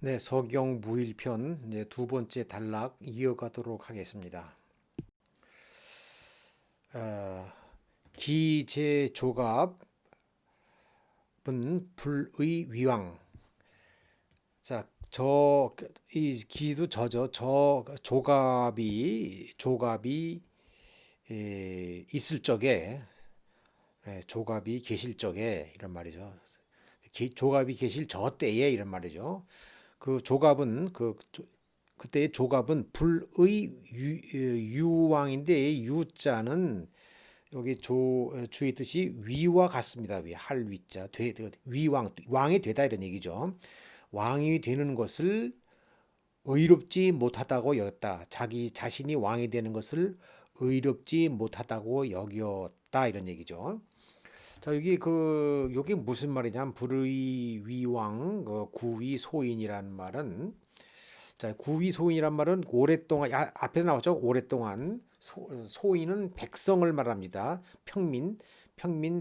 네, 서경 무일편 이제 두 번째 단락 이어가도록 하겠습니다. 어, 기제조갑은 불의 위왕. 자, 이 기도 저죠. 저 조갑이 있을 적에, 조갑이 계실 적에 이런 말이죠. 조갑이 계실 저 때에 이런 말이죠. 그 조갑은 그때의 조갑은 불의 유왕인데 유자는 여기 주의 뜻이 위와 같습니다. 할 위자 위왕 왕이 되다 이런 얘기죠. 왕이 되는 것을 의롭지 못하다고 여겼다. 자기 자신이 왕이 되는 것을 의롭지 못하다고 여겼다 이런 얘기죠. 자, 여기 무슨 말이냐면 불의 위왕 구위 소인이라는 말은, 자, 구위소인이란 말은 오랫동안, 앞에서 나왔죠. 오랫동안 소인은 백성을 말합니다. 평민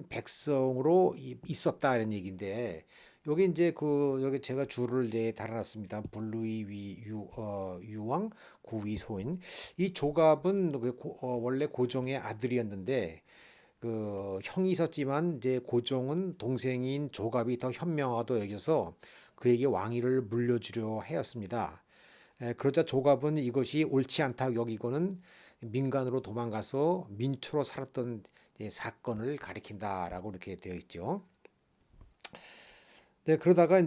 백성으로 있었다 이런 얘기인데, 여기 이제 여기 제가 줄을 이제 달아놨습니다. 유왕 구위소인. 이 조갑은 원래 고종의 아들이었는데 형이 있었지만 이제 고종은 동생인 조갑이 더 현명하다고 여겨서 그에게 왕위를 물려주려 하였습니다. 그러자 조갑은 이것이 옳지 않다고 여기고는 민간으로 도망가서 민초로 살았던 사건을 가리킨다라고 이렇게 되어 있죠. 네, 그러다가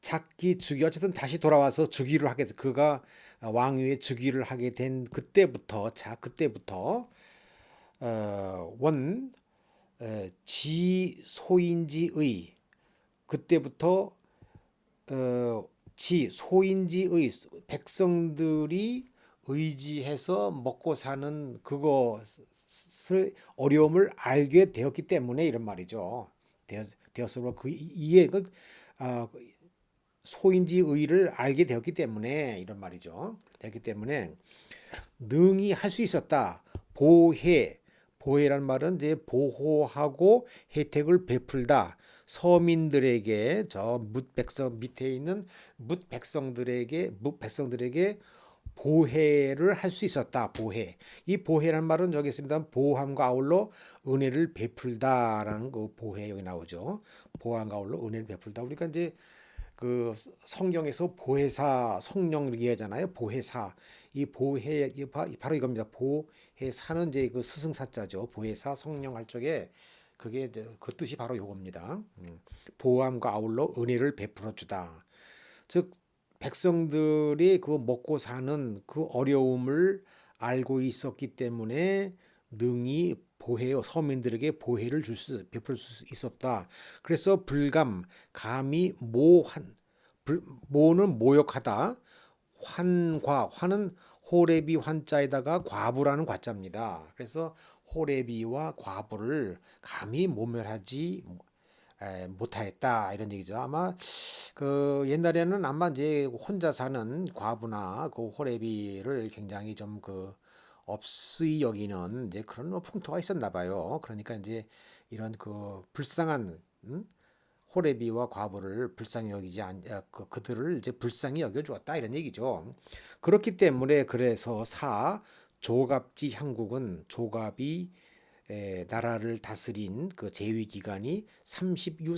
자기 즉위 어쨌든 다시 돌아와서 즉위를 하게 그가 왕위에 즉위를 하게 된 그때부터 원 지소인지의 그때부터 소인지의 백성들이 의지해서 먹고 사는 그것을 어려움을 알게 되었기 때문에 이런 말이죠. 되었으므로 그 이해 아, 소인지의를 알게 되었기 때문에 이런 말이죠. 되었기 때문에 능히 할 수 있었다. 보혜란 말은 이제 보호하고 혜택을 베풀다. 서민들에게 저 뭇백성 밑에 있는 뭇백성들에게 보혜를 할 수 있었다. 보혜. 이 보혜란 말은 여기 있습니다. 보호함과 아울러 은혜를 베풀다라는 그 보혜 여기 나오죠. 보호함과 아울러 은혜를 베풀다. 우리가 이제 성경에서 보혜사 성령 이렇게 하잖아요. 보혜사. 바로 이겁니다. 보혜사는 이제 그 스승사자죠. 보혜사 성령 할 적에 그게 이제 그 뜻이 바로 요겁니다. 보호함과 아울러 은혜를 베풀어 주다. 즉 백성들이 그 먹고 사는 그 어려움을 알고 있었기 때문에 능히 서민들에게 보혜를 베풀 수 있었다. 그래서 감히 모는 모욕하다. 환은 호레비 환자에다가 과부라는 과자입니다. 그래서 호레비와 과부를 감히 모멸하지 못하였다 이런 얘기죠. 아마 옛날에는 아마 이제 혼자 사는 과부나 그 호레비를 굉장히 좀 업스이 여기는 이제 그런 풍토가 있었나 봐요. 그러니까 이제 이런 불쌍한 호레비와 과부를 불쌍히 여기지 그들을 이제 불쌍히 여겨 주었다 이런 얘기죠. 그렇기 때문에 그래서 조갑지 형국은 조갑이 나라를 다스린 그 재위 기간이 30유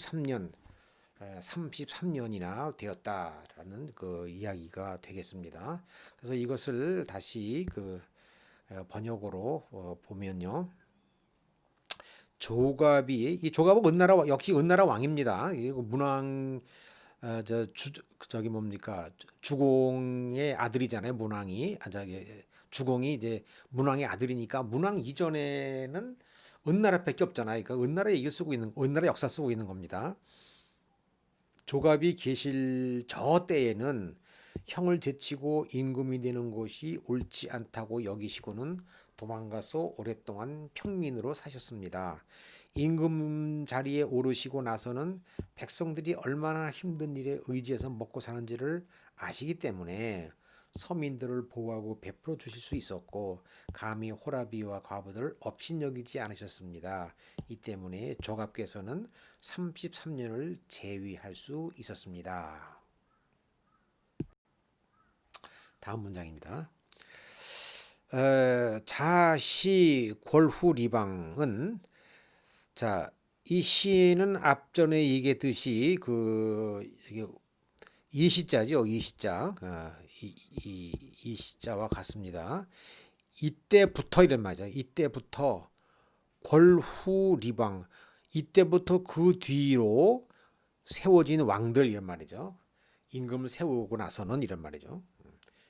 33년이나 되었다라는 그 이야기가 되겠습니다. 그래서 이것을 다시 번역으로 보면요. 이 조갑은 역시 은나라 왕입니다. 문왕 저기 뭡니까 주공의 아들이잖아요. 문왕이 주공이 이제 문왕의 아들이니까 문왕 이전에는 은나라밖에 없잖아요. 그러니까 은나라 역사 쓰고 있는 겁니다. 조갑이 계실 저 때에는 형을 제치고 임금이 되는 것이 옳지 않다고 여기시고는 도망가서 오랫동안 평민으로 사셨습니다. 임금 자리에 오르시고 나서는 백성들이 얼마나 힘든 일에 의지해서 먹고 사는지를 아시기 때문에 서민들을 보호하고 베풀어 주실 수 있었고 감히 호라비와 과부들을 업신여기지 않으셨습니다. 이 때문에 조갑께서는 33년을 재위할 수 있었습니다. 다음 문장입니다. 자시 골후리방은 자, 이 시는 앞전에 얘기했듯이 이게 이시자죠. 이시자. 이시자와 같습니다. 이때부터 이런 말이죠. 이때부터 골후리방. 이때부터 그 뒤로 세워진 왕들 이런 말이죠. 임금을 세우고 나서는 이런 말이죠.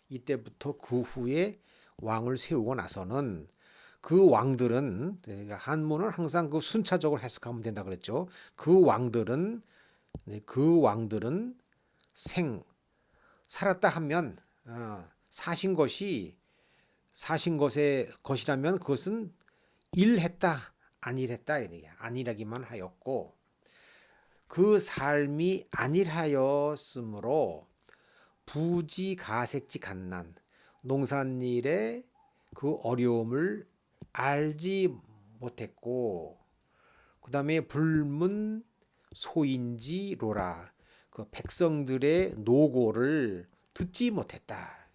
이때부터 그 후에 왕을 세우고 나서는 그 왕들은 한문은 항상 그 순차적으로 해석하면 된다 그랬죠. 그 왕들은 살았다 하면 사신 것의 것이라면 그것은 일했다 안일했다 이런 얘기야. 안일하기만 하였고 그 삶이 안일하였으므로 부지가색지 간난 농산일의 그 어려움을 알지 못했고 그 다음에 불문 소인지로라 그 백성들의 노고를 듣지 못했다.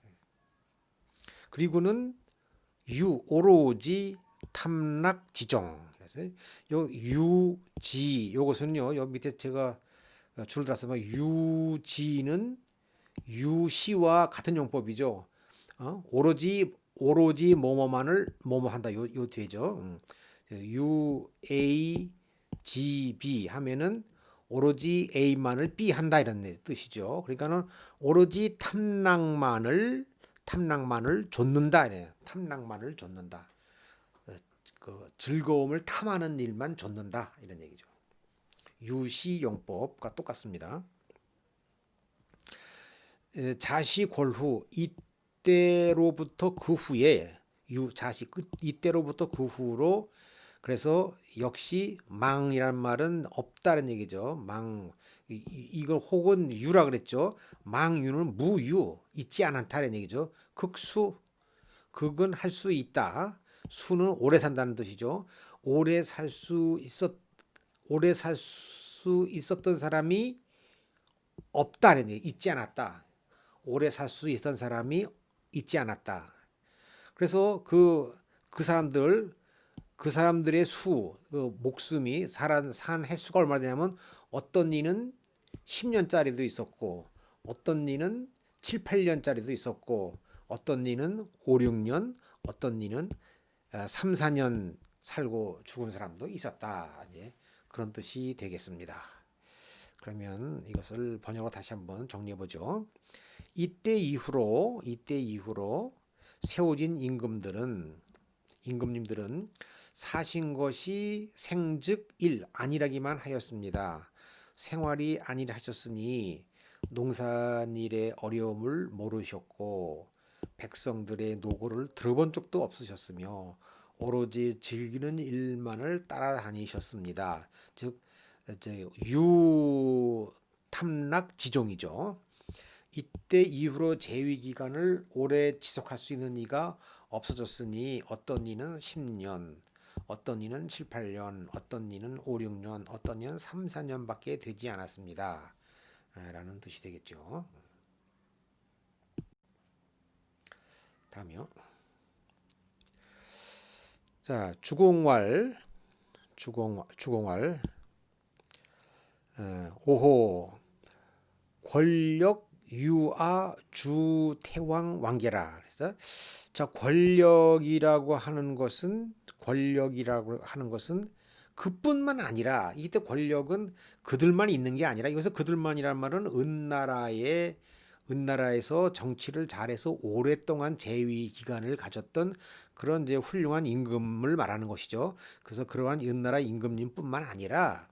그리고는 오로지 탐락지종. 그래서 요 유지 요것은요 요 밑에 제가 줄을 달았으면 유지는 유시와 같은 용법이죠. 오로지 뭐뭐만을 뭐뭐한다 요 뒤죠. UAGB 하면은 오로지 A만을 B 한다 이런 뜻이죠. 그러니까는 오로지 탐락만을 좇는다 이래요. 탐락만을 좇는다. 그 즐거움을 탐하는 일만 좇는다 이런 얘기죠. 유시용법과 똑같습니다. 자시골후 이때로부터 그 후에 이때로부터 그 후로 그래서 역시 망이란 말은 없다는 얘기죠. 이걸 혹은 유라 그랬죠. 망유는 무유 있지 않다는 얘기죠. 극은 할 수 있다. 수는 오래 산다는 뜻이죠. 오래 살 수 있었던 사람이 없다는 얘기. 있지 않았다. 오래 살 수 있던 사람이 있지 않았다. 그래서 그 사람들의 목숨이 산 횟수가 얼마나 되냐면 어떤 이는 10년짜리도 있었고 어떤 이는 7, 8년짜리도 있었고 어떤 이는 5, 6년 어떤 이는 3, 4년 살고 죽은 사람도 있었다. 이제 그런 뜻이 되겠습니다. 그러면 이것을 번역으로 다시 한번 정리해 보죠. 이때 이후로 세워진 임금님들은 사신 것이 생즉 일 안일하기만 하였습니다. 생활이 안일하셨으니 농산일의 어려움을 모르셨고 백성들의 노고를 들어본 적도 없으셨으며 오로지 즐기는 일만을 따라다니셨습니다. 즉 유탐락지종이죠. 이때 이후로 재위 기간을 오래 지속할 수 있는 이가 없어졌으니 어떤 이는 10년, 어떤 이는 7, 8년, 어떤 이는 5, 6년, 어떤 이는 3, 4년밖에 되지 않았습니다. 라는 뜻이 되겠죠. 다음이요. 자, 주공왈 5호 권력 유아 주태왕 왕계라. 그래서 자 권력이라고 하는 것은 그뿐만 아니라 이때 권력은 그들만 있는 게 아니라 여기서 그들만이란 말은 은나라에서 정치를 잘해서 오랫동안 재위 기간을 가졌던 그런 이제 훌륭한 임금을 말하는 것이죠. 그래서 그러한 은나라 임금님뿐만 아니라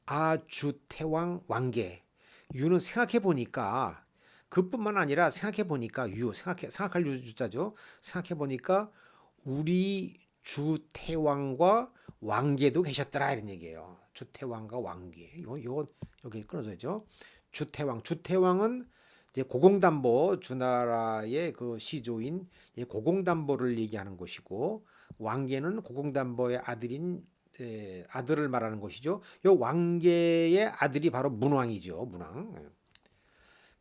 유아주태왕 왕계 유는 생각해 보니까 그뿐만 아니라 생각할 유자죠. 생각해 보니까 우리 주태왕과 왕계도 계셨더라 이런 얘기예요. 주태왕과 왕계. 여기 끊어져야죠. 주태왕은 이제 고공담보 주나라의 그 시조인 고공담보를 얘기하는 것이고 왕계는 고공담보의 아들인 아들을 말하는 것이죠. 요 왕계의 아들이 바로 문왕이죠. 문왕.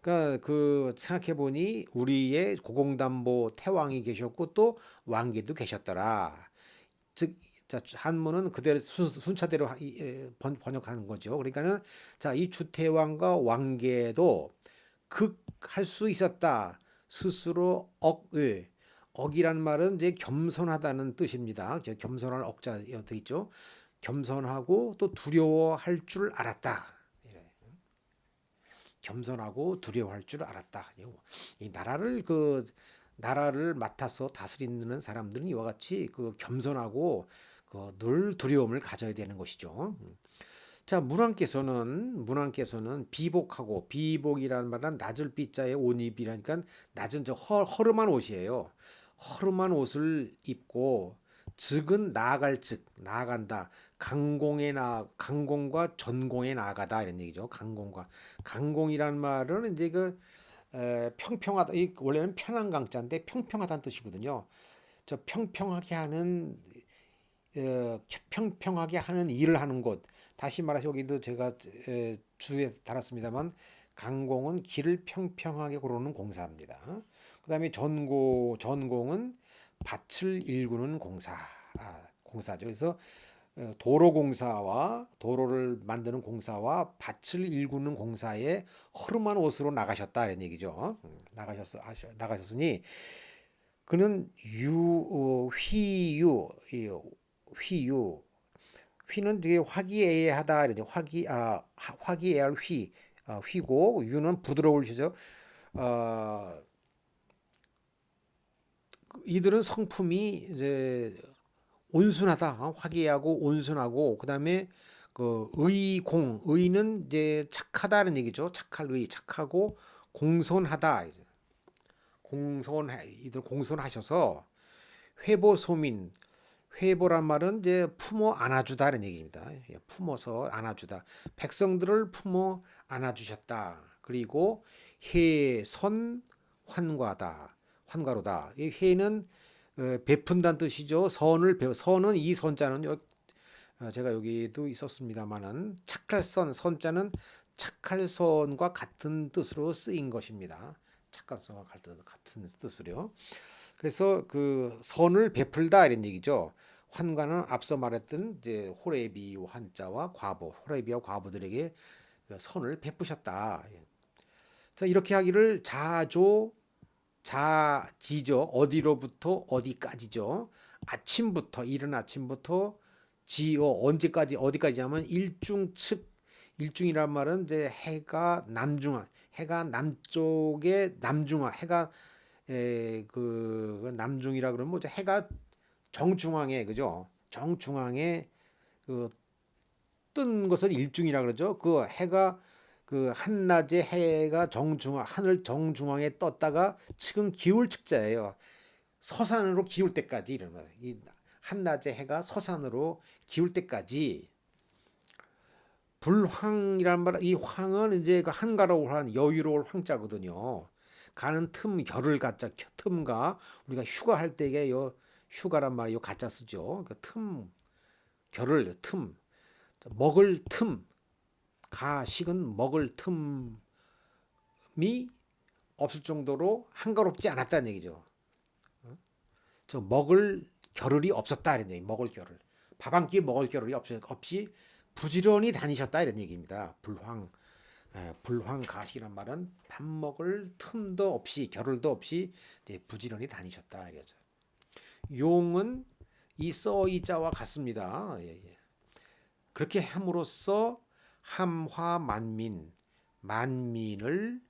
그러니까 그 생각해 보니 우리의 고공담보 태왕이 계셨고 또 왕계도 계셨더라. 즉, 자, 한문은 그대로 순차대로 번역하는 거죠. 그러니까는 자, 이 주태왕과 왕계도 극할 수 있었다. 스스로 억을 억이란 말은 이제 겸손하다는 뜻입니다. 겸손할 억자 돼 있죠. 겸손하고 또 두려워할 줄 알았다. 겸손하고 두려워할 줄 알았다. 이 나라를 맡아서 다스리는 사람들은 이와 같이 그 겸손하고 늘 두려움을 가져야 되는 것이죠. 자, 문왕께서는 비복하고 비복이라는 말은 낮을 비자에 옷입이라니까 낮은 허름한 옷이에요. 허름한 옷을 입고 즉은 나아갈 즉 나아간다. 강공과 전공에 나아가다 이런 얘기죠. 강공이라는 말은 이제 평평하다. 이 원래는 편한 강자인데 평평하다는 뜻이거든요. 저 평평하게 하는 일을 하는 곳. 다시 말해서 여기도 제가 주에 달았습니다만 강공은 길을 평평하게 고르는 공사입니다. 그다음에 전공은 밭을 일구는 공사죠. 그래서 도로를 만드는 공사와 밭을 일구는 공사에 허름한 옷으로 나가셨다 이런 얘기죠. 나가셨으니 그는 휘는 되게 화기애애하다 이러죠. 화기애애할 휘고 유는 부드러울 휘죠. 이들은 성품이 이제 온순하다. 화기애애하고 온순하고 그다음에 의는 이제 착하다는 얘기죠. 착하고 공손하다. 이들 공손하셔서 회보소민 회보란 말은 이제 품어 안아주다는 얘기입니다. 품어서 안아주다. 백성들을 품어 안아주셨다. 그리고 해선 환가로다. 이 해는 베푼다는 뜻이죠. 선은 이 선자는 제가 여기도 있었습니다만은 선자는 착할 선과 같은 뜻으로 쓰인 것입니다. 착할 선과 같은 뜻으로요. 그래서 그 선을 베풀다 이런 얘기죠. 환관은 앞서 말했던 이제 호레비와 한자와 호레비와 과부들에게 선을 베푸셨다. 자, 이렇게 하기를 자지죠. 어디로부터 어디까지죠. 이른 아침부터 언제까지 어디까지냐면 일중이란 말은 이제 해가 남쪽에 해가 남중이라 그러면 뭐 해가 정중앙에 그죠? 정중앙에 뜬 것을 일중이라 그러죠. 해가 한낮에 해가 하늘 정중앙에 떴다가 지금 기울 측자예요. 서산으로 기울 때까지 이런 거예요. 이 한낮에 해가 서산으로 기울 때까지 불황이란 말, 이 황은 이제 한가로운 여유로울 황자거든요. 가는 겨를 갖자 틈가 우리가 휴가할 때에 휴가란 말이요 가짜 쓰죠. 겨를 먹을 가식은 먹을 틈이 없을 정도로 한가롭지 않았다는 얘기죠. 저 먹을 겨를이 없었다 이런 얘기. 밥 한 끼 먹을 겨를이 없이 부지런히 다니셨다 이런 얘기입니다. 불황가식이란 말은 밥 먹을 틈도 없이 겨를도 없이 이제 부지런히 다니셨다 이거죠. 용은 이 써이자와 같습니다. 그렇게 함으로써 만민을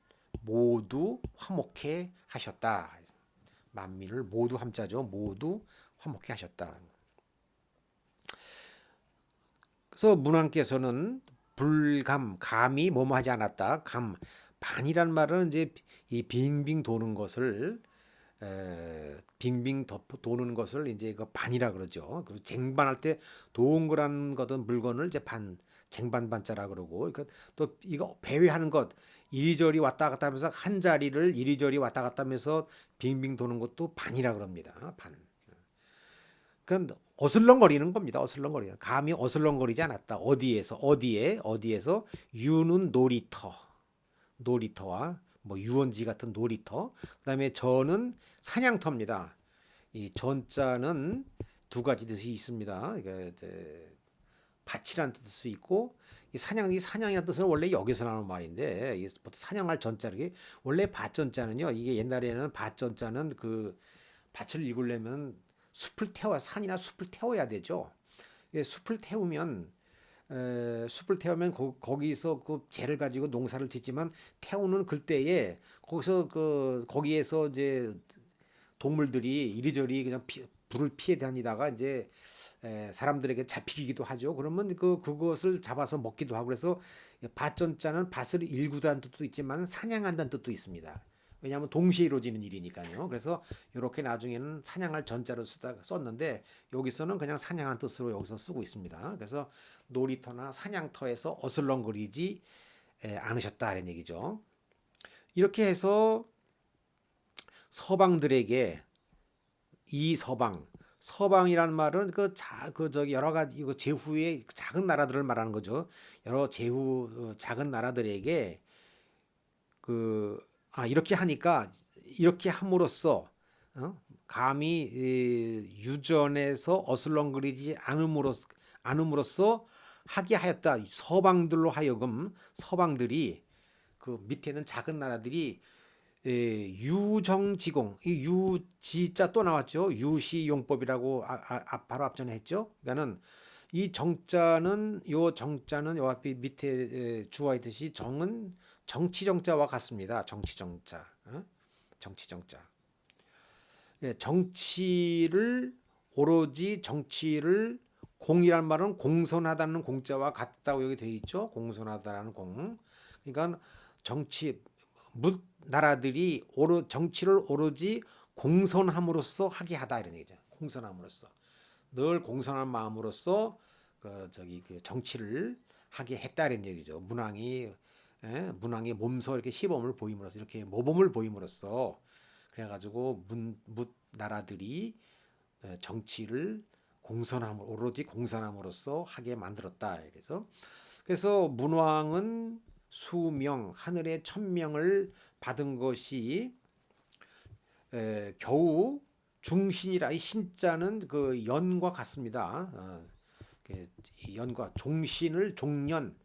모두 화목해 하셨다. 만민을 모두 함자죠. 모두 화목해 하셨다. 그래서 문왕께서는 감이 뭐뭐 하지 않았다. 반이란 말은 이제 이 빙빙 도는 것을 도는 것을 이제 반이라 그러죠. 그리고 쟁반할 때 동그란 물건을 이제 쟁반반자라 그러고, 그러니까 또 이거 배회하는 것 이리저리 왔다 갔다 하면서 한 자리를 이리저리 왔다 갔다 하면서 빙빙 도는 것도 반이라 그럽니다. 반. 그러니까 어슬렁거리는 겁니다. 어슬렁거리는. 감히 어슬렁거리지 않았다. 어디에서 유는 놀이터, 놀이터와 뭐 유원지 같은 놀이터. 그다음에 저는 사냥터입니다. 이 전자는 두 가지 뜻이 있습니다. 이게 이제 밭이라는 뜻도 있고 이 사냥이라는 뜻은 원래 여기서 나오는 말인데 보통 사냥할 전자를 원래 밭전자는요. 이게 옛날에는 밭전자는 그 밭을 읽으려면 숲을 태워 산이나 숲을 태워야 되죠. 숲을 태우면 거기서 그 재를 가지고 농사를 짓지만 태우는 그때에 거기에서 이제 동물들이 이리저리 그냥 불을 피해 다니다가 이제 사람들에게 잡히기도 하죠. 그러면 그것을 잡아서 먹기도 하고 그래서 밭전자는 밭을 일구다는 뜻도 있지만 사냥한다는 뜻도 있습니다. 왜냐하면 동시에 이루어지는 일이니까요. 그래서 이렇게 나중에는 사냥할 전자로 썼는데 여기서는 그냥 사냥한 뜻으로 여기서 쓰고 있습니다. 그래서 놀이터나 사냥터에서 어슬렁거리지 않으셨다는 얘기죠. 이렇게 해서 서방들에게 이 서방이라는 말은 여러 가지 제후의 작은 나라들을 말하는 거죠. 여러 제후 작은 나라들에게 이렇게 하니까 이렇게 함으로써 감히 유전에서 어슬렁거리지 않음으로써 하게 하였다. 서방들로 하여금 서방들이 그 밑에는 작은 나라들이 유정지공 이 유지자 또 나왔죠. 유시용법이라고 바로 앞전에 했죠. 그러니까는 이 정자는 요 앞에 밑에 주어 있듯이 정은 정치정자와 같습니다. 정치정자, 정치정자. 예, 오로지 정치를 공이란 말은 공손하다는 공자와 같다고 여기 되어 있죠. 공손하다는 공. 그러니까 정치 나라들이 정치를 오로지 공손함으로써 하게 하다 이런 얘기죠. 공손함으로써 늘 공손한 마음으로써 그 정치를 하게 했다 이런 얘기죠. 문왕이 몸소 이렇게 시범을 보임으로써 이렇게 모범을 보임으로써 그래가지고 나라들이 정치를 오로지 공손함으로써 하게 만들었다. 그래서 문왕은 수명 하늘의 천명을 받은 것이 겨우 중신이라 이 신자는 그 연과 같습니다. 이 연과 종신을 종년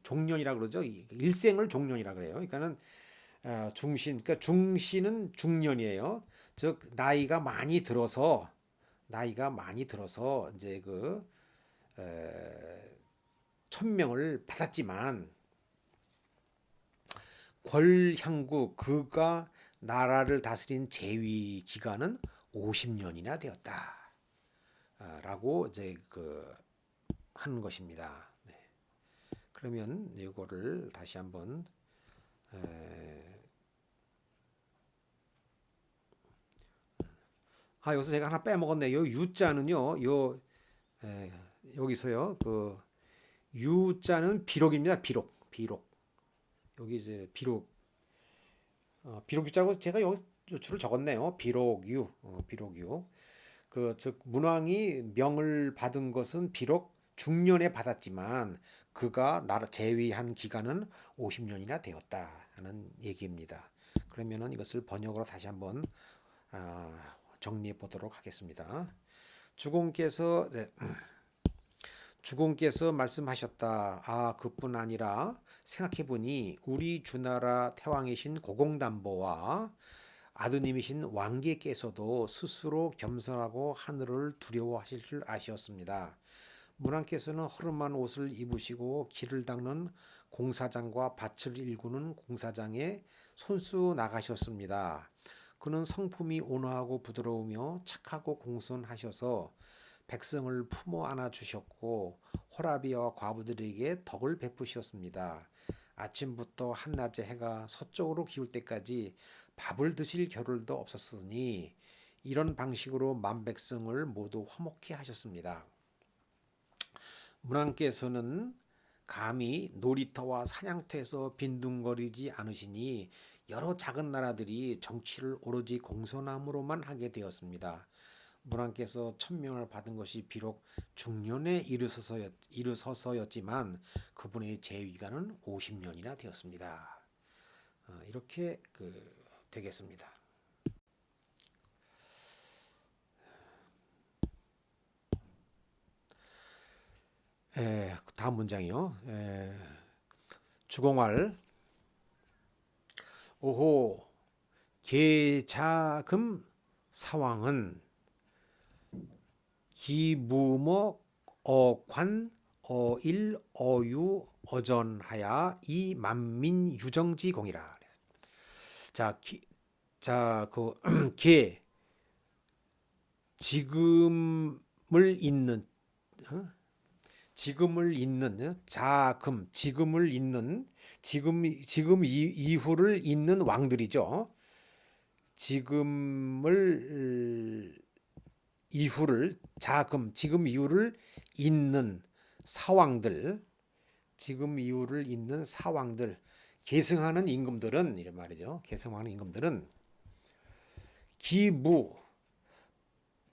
종년이라 그러죠. 일생을 종년이라 그래요. 그러니까는 그러니까 중신은 중년이에요. 즉 나이가 많이 들어서 이제 천명을 받았지만 궐향구 그가 나라를 다스린 재위 기간은 50년이나 되었다. 라고 이제 하는 것입니다. 네. 그러면 이거를 다시 한번 여기서 제가 하나 빼먹었네요. 요 유자는요. 여기서요. 유자는 비록입니다. 비록. 여기 이제 비록 유자고 제가 여기 줄을 적었네요. 비록유. 즉 문왕이 명을 받은 것은 비록 중년에 받았지만 그가 나라 재위한 기간은 50년이나 되었다 하는 얘기입니다. 그러면은 이것을 번역으로 다시 한번 정리해 보도록 하겠습니다. 주공께서 말씀하셨다. 그뿐 아니라 생각해보니 우리 주나라 태왕이신 고공담보와 아드님이신 왕계께서도 스스로 겸손하고 하늘을 두려워하실 줄 아시었습니다. 문왕께서는 허름한 옷을 입으시고 길을 닦는 공사장과 밭을 일구는 공사장에 손수 나가셨습니다. 그는 성품이 온화하고 부드러우며 착하고 공손하셔서 백성을 품어 안아 주셨고 호라비와 과부들에게 덕을 베푸셨습니다. 아침부터 한낮에 해가 서쪽으로 기울 때까지 밥을 드실 겨를도 없었으니 이런 방식으로 만백성을 모두 화목케 하셨습니다. 문왕께서는 감히 놀이터와 사냥터에서 빈둥거리지 않으시니 여러 작은 나라들이 정치를 오로지 공손함으로만 하게 되었습니다. 문왕께서 천명을 받은 것이 비록 중년에 이르서서였지만 그분의 재위가는 50년이나 되었습니다. 이렇게 되겠습니다. 다음 문장이요. 주공활 오호 계자금 사왕은 기무목 어관 어일 어유 어전하야 이 만민 유정지공이라. 자, 계 지금을 잇는 지금을 잇는 자금 지금을 잇는 지금 이후를 잇는 왕들이죠. 지금을 이후를 지금 이후를 잇는 사왕들 지금 이후를 잇는 사왕들 계승하는 임금들은 이런 말이죠. 계승하는 임금들은 기무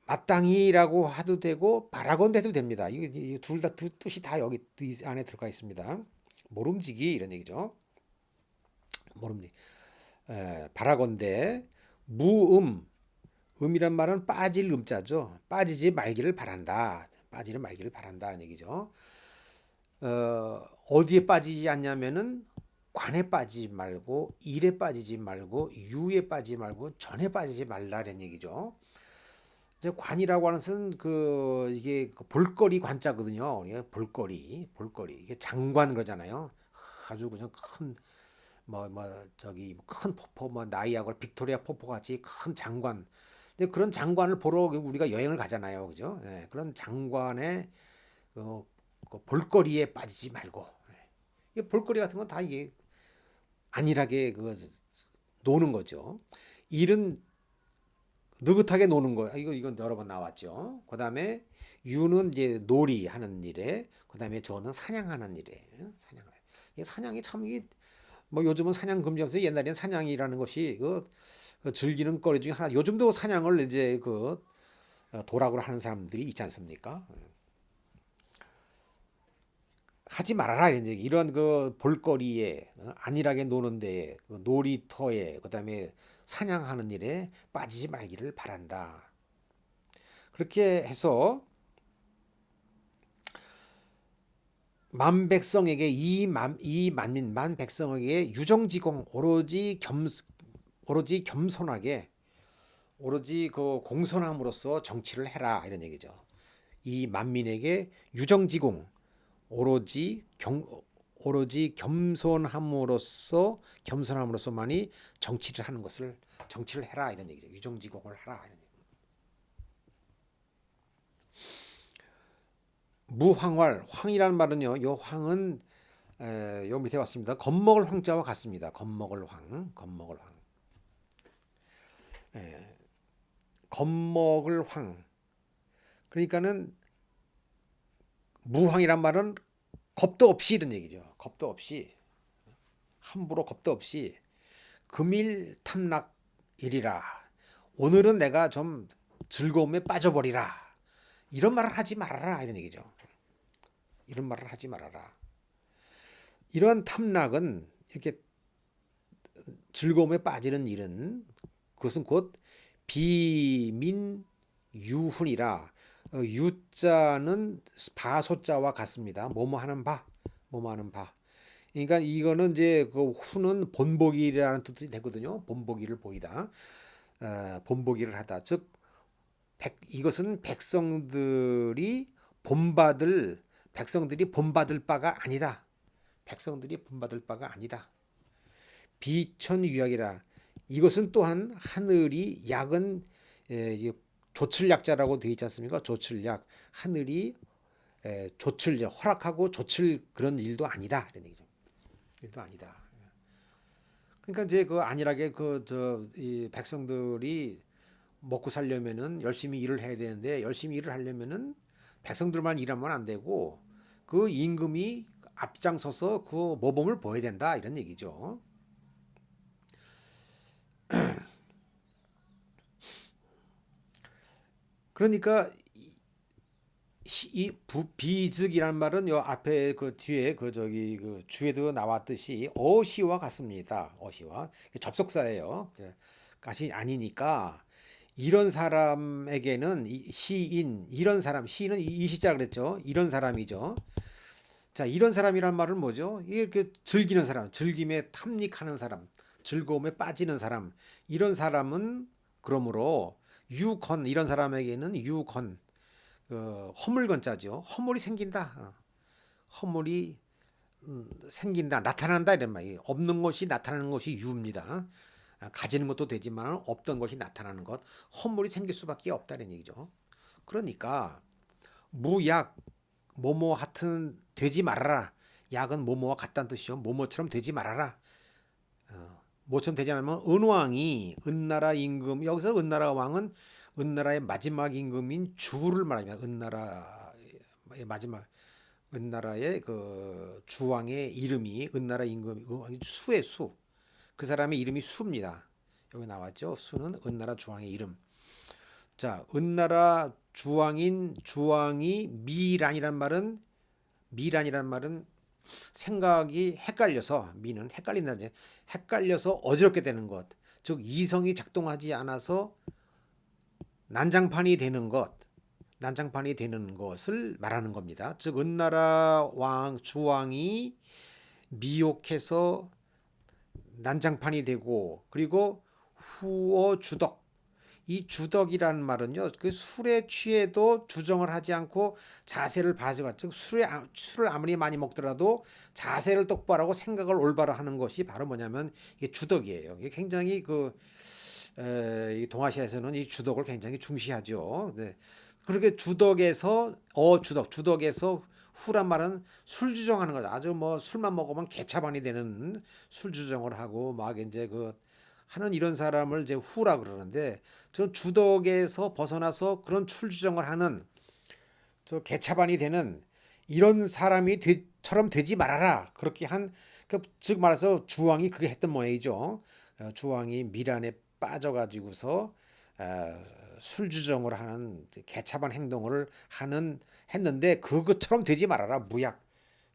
마땅히라고 해도 되고 바라건대 해도 됩니다. 이 둘 다 뜻이 다 여기 안에 들어가 있습니다. 모름지기 이런 얘기죠. 모름지기. 바라건대 음이란 말은 빠질 음자죠. 빠지지 말기를 바란다. 빠지를 말기를 바란다는 얘기죠. 어디에 빠지지 않냐면은 관에 빠지지 말고 일에 빠지지 말고 유에 빠지지 말고 전에 빠지지 말라는 얘기죠. 이제 관이라고 하는 것은 이게 볼거리 관자거든요. 볼거리 이게 장관 그러잖아요. 아주 그냥 큰 큰 폭포 나이아가라 빅토리아 폭포 같이 큰 장관. 근데 그런 장관을 보러 우리가 여행을 가잖아요, 그죠? 그런 장관의 볼거리에 빠지지 말고. 이 볼거리 같은 건 다 이게 안일하게 노는 거죠. 일은 느긋하게 노는 거예요. 이건 여러 번 나왔죠. 그다음에 유는 이제 놀이 하는 일에, 그다음에 저는 사냥하는 일에, 사냥을. 이 사냥이 참 이게 뭐 요즘은 사냥 금지해서 옛날에는 사냥이라는 것이 즐기는 거리 중에 하나. 요즘도 사냥을 이제 도락으로 하는 사람들이 있지 않습니까? 하지 말아라 이런 얘기. 이런 볼거리에 안일하게 노는 데에 놀이터에 그다음에 사냥하는 일에 빠지지 말기를 바란다. 그렇게 해서 만 백성에게 이 만민 만 백성에게 유정지공 오로지 겸손하게 오로지 공손함으로써 정치를 해라 이런 얘기죠. 이 만민에게 유정지공 오로지 겸손함으로써만이 정치를 해라 이런 얘기죠. 유정지공을 하라 이런 얘기. 무황활 황이라는 말은요. 요 황은 요 밑에 왔습니다. 겁먹을 황자와 같습니다. 겁먹을 황. 겁먹을 황. 그러니까는 무황이란 말은 겁도 없이 이런 얘기죠. 겁도 없이 함부로 겁도 없이 금일 탐락이리라. 오늘은 내가 좀 즐거움에 빠져버리라. 이런 말을 하지 말아라 이런 얘기죠. 이런 말을 하지 말아라. 이런 탐락은 이렇게 즐거움에 빠지는 일은 그것은 곧 비민유훈이라 유자는 바소자와 같습니다. 뭐뭐 하는 바. 그러니까 이거는 이제 후는 본보기라는 뜻이 되거든요. 본보기를 보이다. 본보기를 하다. 즉 이것은 백성들이 본받을 바가 아니다. 비천유약이라. 이것은 또한 하늘이 약은 조출약자라고 되어 있지 않습니까? 조출약. 하늘이 허락하고 조칠 그런 일도 아니다. 이런 얘기죠. 일도 아니다. 그러니까 이제 안일하게 이 백성들이 먹고 살려면은 열심히 일을 해야 되는데 열심히 일을 하려면은 백성들만 일하면 안 되고 그 임금이 앞장서서 그 모범을 보여야 된다 이런 얘기죠. 그러니까 비즉이란 말은 요 앞에 그 뒤에 그 저기 그 주에도 나왔듯이 어시와 같습니다. 어시와 접속사예요. 것이 아니니까 이런 사람에게는 시인 이런 사람 시인은 이 시자 그랬죠. 이런 사람이죠. 자, 이런 사람이란 말은 뭐죠? 이게 그 즐기는 사람, 즐김에 탐닉하는 사람, 즐거움에 빠지는 사람. 이런 사람은 그러므로 유건 이런 사람에게는 유건 허물건자죠. 허물이 생긴다. 허물이 생긴다, 나타난다 이런 말이에요. 없는 것이 나타나는 것이 유입니다. 가지는 것도 되지만 없던 것이 나타나는 것, 허물이 생길 수밖에 없다는 얘기죠. 그러니까 무약, 뭐뭐 하여튼 되지 말아라. 약은 뭐뭐와 같다는 뜻이죠. 뭐뭐처럼 되지 말아라. 뭐처럼 되지 않으면 은왕이 은나라 임금 여기서 은나라 왕은 은나라의 마지막 임금인 주를 말합니다. 은나라의 마지막 은나라의 그 주왕의 이름이 은나라 임금 수의 수. 그 사람의 이름이 수입니다. 여기 나왔죠. 수는 은나라 주왕의 이름. 자, 은나라 주왕이 미란이란 말은 생각이 헷갈려서 미는 헷갈린다지. 헷갈려서 어지럽게 되는 것. 즉 이성이 작동하지 않아서 난장판이 되는 것. 난장판이 되는 것을 말하는 겁니다. 즉 은나라 주왕이 미혹해서 난장판이 되고 그리고 후어 주덕 이 주덕이라는 말은요 그 술에 취해도 주정을 하지 않고 자세를 봐주고 즉 술을 아무리 많이 먹더라도 자세를 똑바로 하고 생각을 올바로 하는 것이 바로 뭐냐면 이게 주덕이에요. 이게 굉장히 이 동아시아에서는 이 주덕을 굉장히 중시하죠. 네. 그렇게 주덕에서 후란 말은 술 주정하는 거죠. 아주 뭐 술만 먹으면 개차반이 되는 술 주정을 하고 막 이제 하는 이런 사람을 이제 후라 그러는데 저 주덕에서 벗어나서 그런 술 주정을 하는 저 개차반이 되는 이런 사람이 처럼 되지 말아라. 그렇게 즉 말해서 주왕이 그렇게 했던 모양이죠. 주왕이 미란에 빠져가지고서 술주정을 하는 개차반 행동을 했는데 그것처럼 되지 말아라. 무약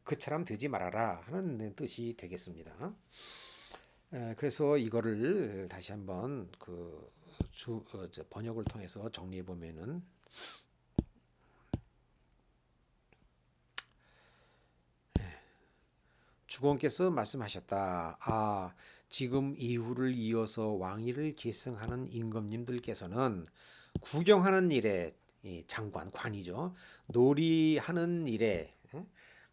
그처럼 되지 말아라 하는 뜻이 되겠습니다. 그래서 이거를 다시 한번 번역을 통해서 정리해 보면은 주공께서 말씀하셨다. 지금 이후를 이어서 왕위를 계승하는 임금님들께서는 구경하는 일에 장관, 관이죠. 놀이하는 일에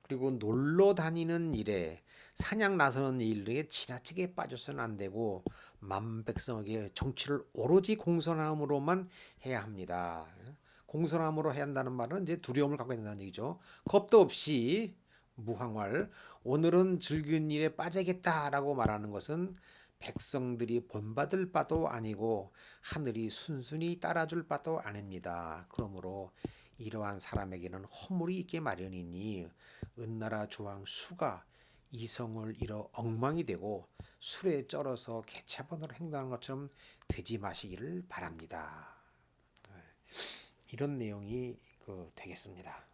그리고 놀러 다니는 일에 사냥 나서는 일에 지나치게 빠져서는 안 되고 만백성에게 정치를 오로지 공손함으로만 해야 합니다. 공손함으로 해야 한다는 말은 이제 두려움을 갖고 있다는 얘기죠. 겁도 없이 무항활 오늘은 즐긴 일에 빠지겠다라고 말하는 것은 백성들이 본받을 바도 아니고 하늘이 순순히 따라줄 바도 아닙니다. 그러므로 이러한 사람에게는 허물이 있게 마련이니 은나라 주왕 수가 이성을 잃어 엉망이 되고 술에 쩔어서 개차반으로 행동하는 것처럼 되지 마시기를 바랍니다. 이런 내용이 되겠습니다.